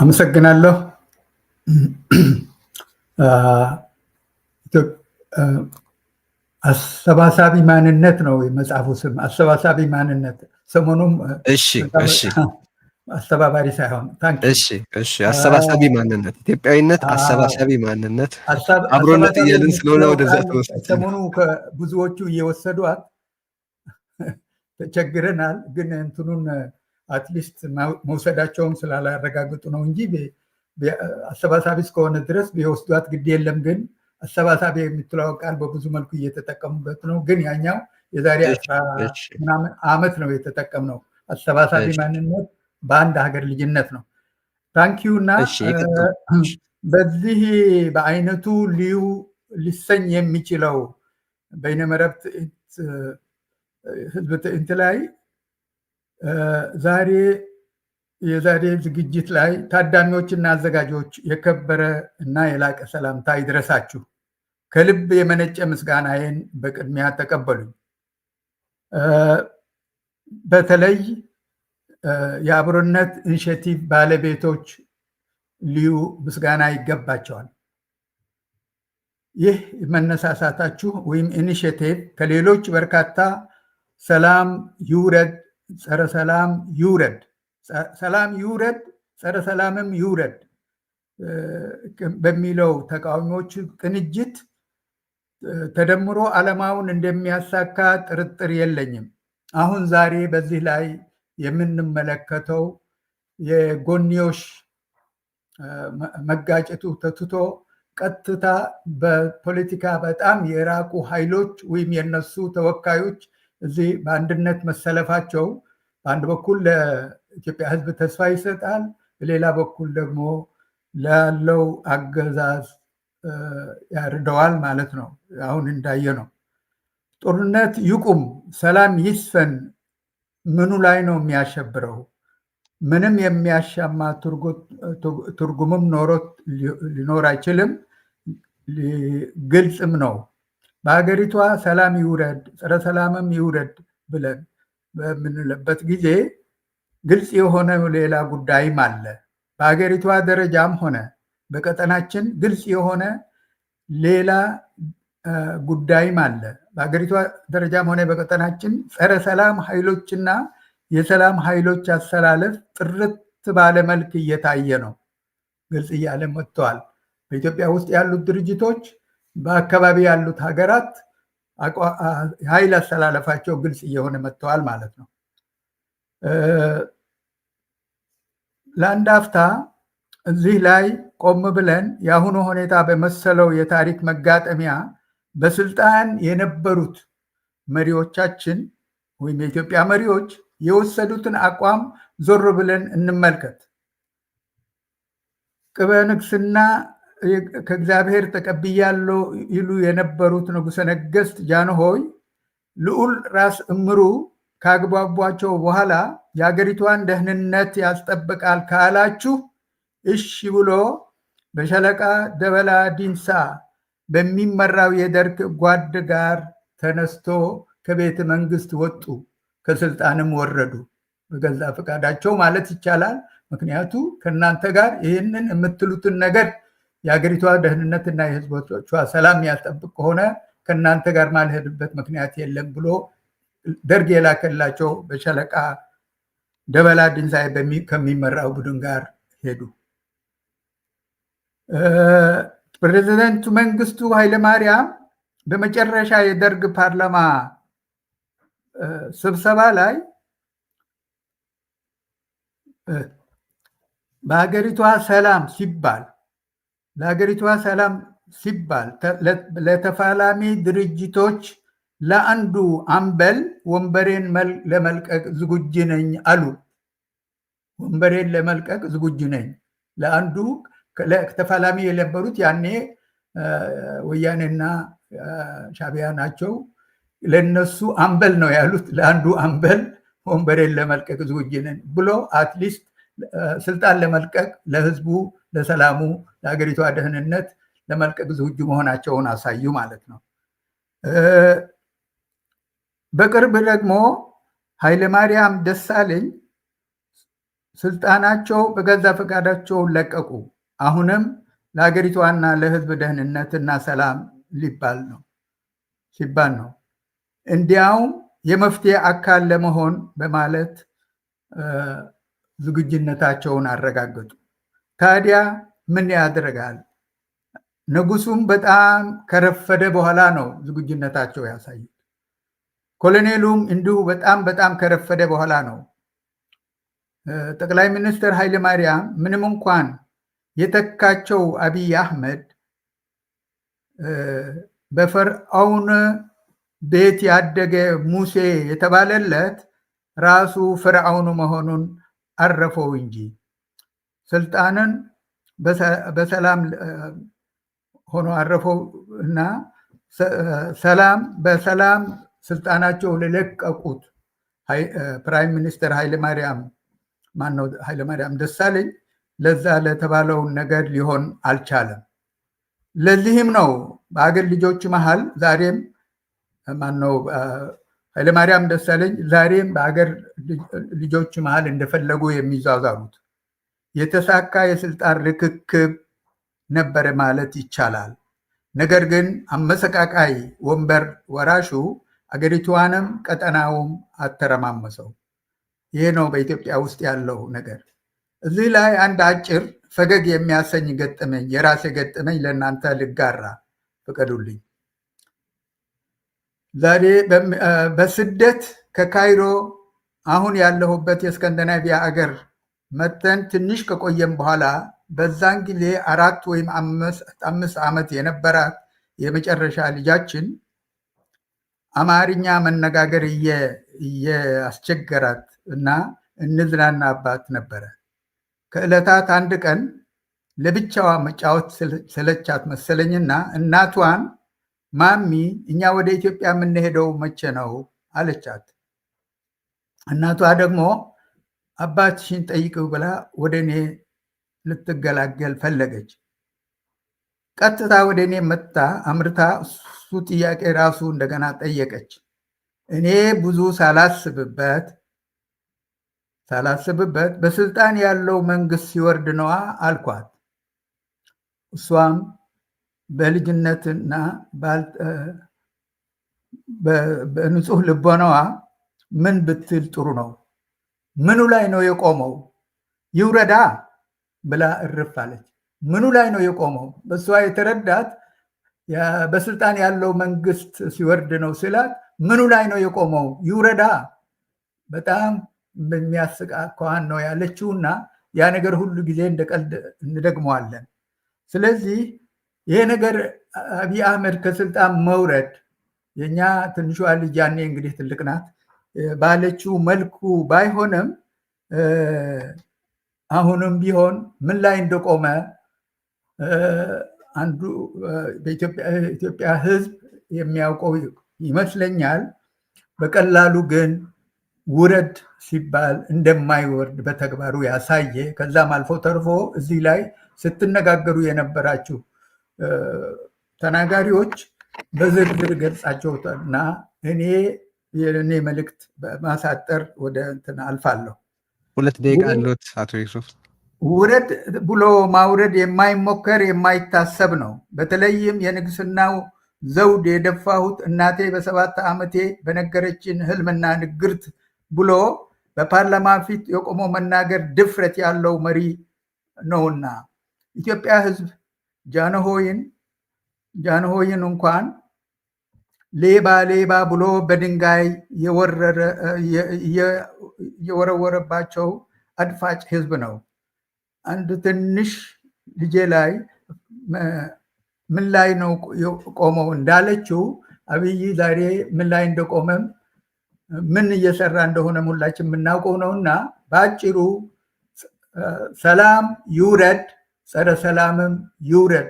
አመሰግናለሁ። አሰባሳቢ ማንነት ነው የመጽሐፉ ስም። አሰባሳቢ ማንነት። ሰሞኑም አስተባባሪ ሳይሆን አሰባሳቢ ማንነት፣ ኢትዮጵያዊነት፣ አሰባሳቢ ማንነት፣ አብሮነት እያልን ስለሆነ ወደዛ ሰሞኑ ብዙዎቹ እየወሰዷት ተቸግረናል። ግን እንትኑን አትሊስት መውሰዳቸውን ስላላረጋግጡ ነው እንጂ አሰባሳቢ እስከሆነ ድረስ ቢወስዷት ግድ የለም። ግን አሰባሳቢ የምትለው ቃል በብዙ መልኩ እየተጠቀሙበት ነው። ግን ያኛው የዛሬ 10 ምናምን ዓመት ነው የተጠቀምነው። አሰባሳቢ ማንነት በአንድ ሀገር ልጅነት ነው። ታንኪዩ። እና በዚህ በአይነቱ ሊሰኝ የሚችለው በይነመረብ ህዝብ ትዕይንት ላይ የዛሬ ዝግጅት ላይ ታዳሚዎችና አዘጋጆች የከበረ እና የላቀ ሰላምታ ይድረሳችሁ። ከልብ የመነጨ ምስጋናዬን በቅድሚያ ተቀበሉኝ። በተለይ የአብሮነት ኢኒሼቲቭ ባለቤቶች ልዩ ምስጋና ይገባቸዋል። ይህ መነሳሳታችሁ ወይም ኢኒሼቲቭ ከሌሎች በርካታ ሰላም ይውረድ፣ ጸረ ሰላም ይውረድ፣ ሰላም ይውረድ፣ ጸረ ሰላምም ይውረድ በሚለው ተቃዋሚዎች ቅንጅት ተደምሮ ዓላማውን እንደሚያሳካ ጥርጥር የለኝም። አሁን ዛሬ በዚህ ላይ የምንመለከተው የጎንዮሽ መጋጨቱ ተትቶ ቀጥታ በፖለቲካ በጣም የራቁ ኃይሎች ወይም የነሱ ተወካዮች እዚህ በአንድነት መሰለፋቸው በአንድ በኩል ለኢትዮጵያ ሕዝብ ተስፋ ይሰጣል፣ በሌላ በኩል ደግሞ ላለው አገዛዝ ያርደዋል ማለት ነው። አሁን እንዳየ ነው። ጦርነት ይቁም፣ ሰላም ይስፈን ምኑ ላይ ነው የሚያሸብረው? ምንም የሚያሻማ ትርጉምም ኖሮት ሊኖር አይችልም። ግልጽም ነው። በሀገሪቷ ሰላም ይውረድ፣ ጸረ ሰላምም ይውረድ ብለን በምንልበት ጊዜ ግልጽ የሆነ ሌላ ጉዳይም አለ። በሀገሪቷ ደረጃም ሆነ በቀጠናችን ግልጽ የሆነ ሌላ ጉዳይም አለ። በሀገሪቷ ደረጃም ሆነ በቀጠናችን ጸረ ሰላም ኃይሎችና የሰላም ኃይሎች አሰላለፍ ጥርት ባለ መልክ እየታየ ነው። ግልጽ እያለ መጥተዋል። በኢትዮጵያ ውስጥ ያሉት ድርጅቶች፣ በአካባቢ ያሉት ሀገራት ኃይል አሰላለፋቸው ግልጽ እየሆነ መጥተዋል ማለት ነው። ለአንድ አፍታ እዚህ ላይ ቆም ብለን የአሁኑ ሁኔታ በመሰለው የታሪክ መጋጠሚያ በስልጣን የነበሩት መሪዎቻችን ወይም የኢትዮጵያ መሪዎች የወሰዱትን አቋም ዞር ብለን እንመልከት። ቅበ ንግስና ከእግዚአብሔር ተቀብያለሁ ይሉ የነበሩት ንጉሠ ነገሥት ጃንሆይ ልዑል ራስ እምሩ ካግባቧቸው በኋላ የሀገሪቷን ደህንነት ያስጠብቃል ካላችሁ እሺ ብሎ በሻለቃ ደበላ ዲንሳ በሚመራው የደርግ ጓድ ጋር ተነስቶ ከቤተ መንግስት ወጡ፣ ከስልጣንም ወረዱ። በገዛ ፈቃዳቸው ማለት ይቻላል። ምክንያቱ ከእናንተ ጋር ይህንን የምትሉትን ነገር የሀገሪቷ ደህንነትና የህዝቦቿ ሰላም ያስጠብቅ ከሆነ ከእናንተ ጋር ማልሄድበት ምክንያት የለም ብሎ ደርግ የላከላቸው በሻለቃ ደበላ ዲንሳ ከሚመራው ቡድን ጋር ሄዱ። ፕሬዚደንቱ መንግስቱ ኃይለማርያም በመጨረሻ የደርግ ፓርላማ ስብሰባ ላይ ለሀገሪቷ ሰላም ሲባል ለተፋላሚ ድርጅቶች ለአንዱ አምበል ወንበሬን ለመልቀቅ ዝግጁ ነኝ አሉ። ወንበሬን ለመልቀቅ ዝግጁ ነኝ ለአንዱ ተፋላሚ የነበሩት ያኔ ወያኔና ሻዕቢያ ናቸው። ለነሱ አምበል ነው ያሉት። ለአንዱ አምበል ወንበሬን ለመልቀቅ ዝግጁ ነኝ ብሎ አትሊስት ስልጣን ለመልቀቅ ለህዝቡ፣ ለሰላሙ፣ ለሀገሪቷ ደህንነት ለመልቀቅ ዝግጁ መሆናቸውን አሳዩ ማለት ነው። በቅርብ ደግሞ ኃይለማርያም ደሳለኝ ስልጣናቸው በገዛ ፈቃዳቸው ለቀቁ። አሁንም ለሀገሪቷና ለሕዝብ ደህንነትና ሰላም ሲባል ነው። እንዲያውም የመፍትሄ አካል ለመሆን በማለት ዝግጁነታቸውን አረጋገጡ። ታዲያ ምን ያደርጋል? ንጉሱም በጣም ከረፈደ በኋላ ነው ዝግጁነታቸው ያሳዩት። ኮሎኔሉም እንዲሁ በጣም ከረፈደ በኋላ ነው። ጠቅላይ ሚኒስትር ኃይለማርያም ምንም እንኳን የተካቸው አብይ አህመድ በፈርዖን ቤት ያደገ ሙሴ የተባለለት ራሱ ፈርዖን መሆኑን አረፈው እንጂ ስልጣንን በሰላም ሆኖ አረፈው እና በሰላም ስልጣናቸው ለለቀቁት ፕራይም ሚኒስትር ኃይለማርያም ደሳለኝ ለዛ ለተባለውን ነገር ሊሆን አልቻለም። ለዚህም ነው በአገር ልጆች መሃል ዛሬም ኃይለማርያም ደሳለኝ ዛሬም በአገር ልጆች መሃል እንደፈለጉ የሚዟዟሩት። የተሳካ የስልጣን ርክክብ ነበረ ማለት ይቻላል። ነገር ግን አመሰቃቃይ ወንበር ወራሹ አገሪቷንም ቀጠናውም አተረማመሰው። ይሄ ነው በኢትዮጵያ ውስጥ ያለው ነገር። እዚህ ላይ አንድ አጭር ፈገግ የሚያሰኝ ገጠመኝ የራሴ ገጠመኝ ለእናንተ ልጋራ ፍቀዱልኝ። ዛሬ በስደት ከካይሮ አሁን ያለሁበት የስካንዲናቪያ አገር መተን ትንሽ ከቆየም በኋላ በዛን ጊዜ 4 ወይም 5 ዓመት የነበራት የመጨረሻ ልጃችን አማርኛ መነጋገር እየአስቸገራት እና እንዝናናባት ነበረ። ከዕለታት አንድ ቀን ለብቻዋ መጫወት ሰለቻት መሰለኝና እናቷን ማሚ እኛ ወደ ኢትዮጵያ የምንሄደው መቼ ነው አለቻት። እናቷ ደግሞ አባትሽን ጠይቂው ብላ ወደ እኔ ልትገላገል ፈለገች። ቀጥታ ወደ እኔ መጣ አምርታ እሱ ጥያቄ ራሱ እንደገና ጠየቀች። እኔ ብዙ ሳላስብበት በስልጣን ያለው መንግስት ሲወርድ ነዋ አልኳት። እሷም በልጅነትና በንጹህ ልቦናዋ ምን ብትል ጥሩ ነው? ምኑ ላይ ነው የቆመው? ይውረዳ ብላ እርፍ አለች። ምኑ ላይ ነው የቆመው? በእሷ የተረዳት በስልጣን ያለው መንግስት ሲወርድ ነው ስላት፣ ምኑ ላይ ነው የቆመው? ይውረዳ። በጣም በሚያስቅ አኳኋን ነው ያለችውና ያ ነገር ሁሉ ጊዜ እንደ ቀልድ እንደግመዋለን። ስለዚህ ይሄ ነገር አብይ አህመድ ከስልጣን መውረድ የኛ ትንሿ ልጅ ያኔ እንግዲህ ትልቅ ናት ባለችው መልኩ ባይሆንም አሁንም ቢሆን ምን ላይ እንደቆመ አንዱ በኢትዮጵያ ሕዝብ የሚያውቀው ይመስለኛል። በቀላሉ ግን ውረድ ሲባል እንደማይወርድ በተግባሩ ያሳየ፣ ከዛም አልፎ ተርፎ እዚህ ላይ ስትነጋገሩ የነበራችሁ ተናጋሪዎች በዝርዝር ገልጻቸውና የኔ መልእክት በማሳጠር ወደ እንትን አልፋለሁ። 2 ደቂቃ አሉት አቶ ዩሱፍ። ውረድ ብሎ ማውረድ የማይሞከር የማይታሰብ ነው። በተለይም የንግስናው ዘውድ የደፋሁት እናቴ በ7 ዓመቴ በነገረችን ህልምና ንግርት ብሎ በፓርላማ ፊት የቆሞ መናገር ድፍረት ያለው መሪ ነውና ኢትዮጵያ ህዝብ ጃንሆይን እንኳን ሌባ ብሎ በድንጋይ የወረወረባቸው አድፋጭ ህዝብ ነው። አንድ ትንሽ ልጄ ላይ ምን ላይ ነው ቆመው እንዳለችው አብይ ዛሬ ምን ላይ እንደቆመም ምን እየሰራ እንደሆነ ሁላችን የምናውቀው ነውና በአጭሩ ሰላም ይውረድ፣ ጸረ ሰላምም ይውረድ